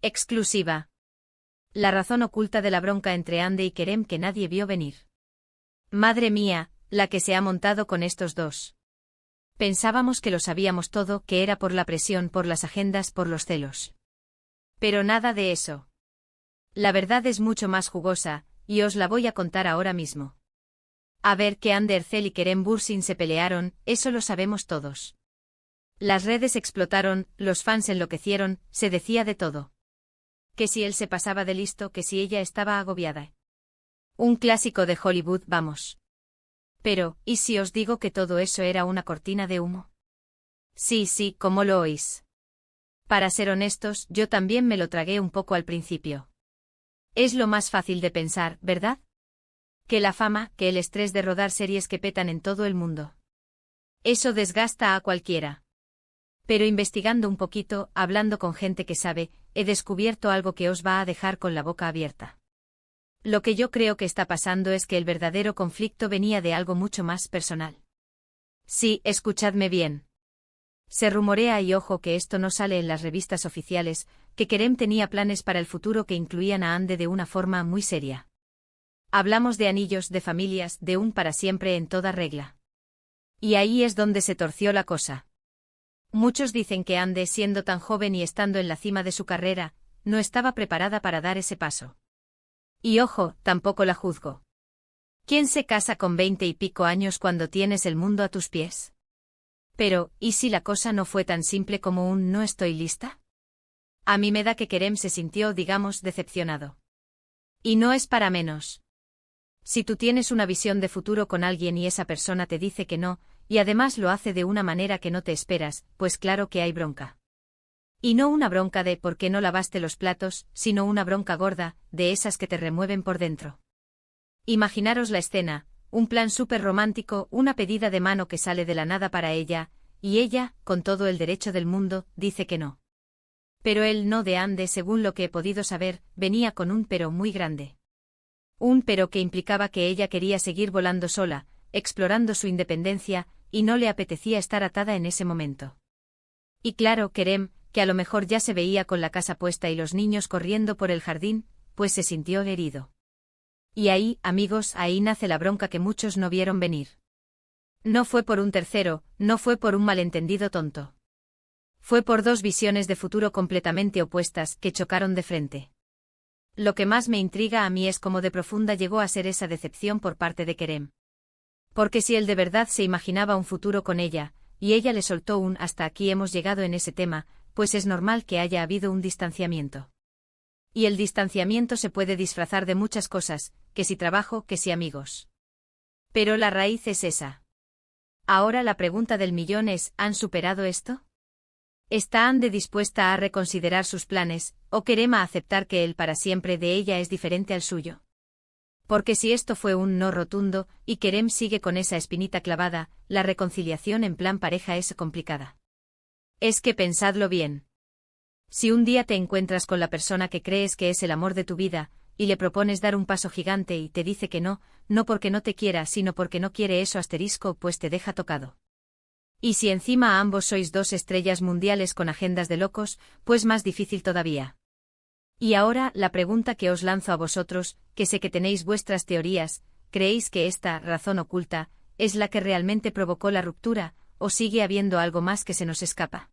Exclusiva. La razón oculta de la bronca entre Ande y Kerem que nadie vio venir. Madre mía, la que se ha montado con estos dos. Pensábamos que lo sabíamos todo, que era por la presión, por las agendas, por los celos. Pero nada de eso. La verdad es mucho más jugosa, y os la voy a contar ahora mismo. A ver, que Ander Ercel y Kerem Bürsin se pelearon, eso lo sabemos todos. Las redes explotaron, los fans enloquecieron, se decía de todo. Que si él se pasaba de listo, que si ella estaba agobiada. Un clásico de Hollywood, vamos. Pero, ¿y si os digo que todo eso era una cortina de humo? Sí, como lo oís. Para ser honestos, yo también me lo tragué un poco al principio. Es lo más fácil de pensar, ¿verdad? Que la fama, que el estrés de rodar series que petan en todo el mundo. Eso desgasta a cualquiera. Pero investigando un poquito, hablando con gente que sabe, he descubierto algo que os va a dejar con la boca abierta. Lo que yo creo que está pasando es que el verdadero conflicto venía de algo mucho más personal. Sí, escuchadme bien. Se rumorea, y ojo que esto no sale en las revistas oficiales, que Kerem tenía planes para el futuro que incluían a Ande de una forma muy seria. Hablamos de anillos, de familias, de un para siempre en toda regla. Y ahí es donde se torció la cosa. Muchos dicen que Ande, siendo tan joven y estando en la cima de su carrera, no estaba preparada para dar ese paso. Y ojo, tampoco la juzgo. ¿Quién se casa con 20 y pico años cuando tienes el mundo a tus pies? Pero, ¿y si la cosa no fue tan simple como un no estoy lista? A mí me da que Kerem se sintió, digamos, decepcionado. Y no es para menos. Si tú tienes una visión de futuro con alguien y esa persona te dice que no, y además lo hace de una manera que no te esperas, pues claro que hay bronca. Y no una bronca de ¿por qué no lavaste los platos?, sino una bronca gorda, de esas que te remueven por dentro. Imaginaros la escena, un plan súper romántico, una pedida de mano que sale de la nada para ella, y ella, con todo el derecho del mundo, dice que no. Pero el no de Ande, según lo que he podido saber, venía con un pero muy grande. Un pero que implicaba que ella quería seguir volando sola, explorando su independencia, y no le apetecía estar atada en ese momento. Y claro, Kerem, que a lo mejor ya se veía con la casa puesta y los niños corriendo por el jardín, pues se sintió herido. Y ahí, amigos, ahí nace la bronca que muchos no vieron venir. No fue por un tercero, no fue por un malentendido tonto. Fue por dos visiones de futuro completamente opuestas que chocaron de frente. Lo que más me intriga a mí es cómo de profunda llegó a ser esa decepción por parte de Kerem. Porque si él de verdad se imaginaba un futuro con ella, y ella le soltó un hasta aquí hemos llegado en ese tema, pues es normal que haya habido un distanciamiento. Y el distanciamiento se puede disfrazar de muchas cosas, que si trabajo, que si amigos. Pero la raíz es esa. Ahora la pregunta del millón es, ¿han superado esto? ¿Está Ande dispuesta a reconsiderar sus planes, o Kerem a aceptar que el para siempre de ella es diferente al suyo? Porque si esto fue un no rotundo, y Kerem sigue con esa espinita clavada, la reconciliación en plan pareja es complicada. Es que pensadlo bien. Si un día te encuentras con la persona que crees que es el amor de tu vida, y le propones dar un paso gigante y te dice que no, no porque no te quiera sino porque no quiere eso asterisco, pues te deja tocado. Y si encima ambos sois dos estrellas mundiales con agendas de locos, pues más difícil todavía. Y ahora, la pregunta que os lanzo a vosotros, que sé que tenéis vuestras teorías, ¿creéis que esta razón oculta es la que realmente provocó la ruptura, o sigue habiendo algo más que se nos escapa?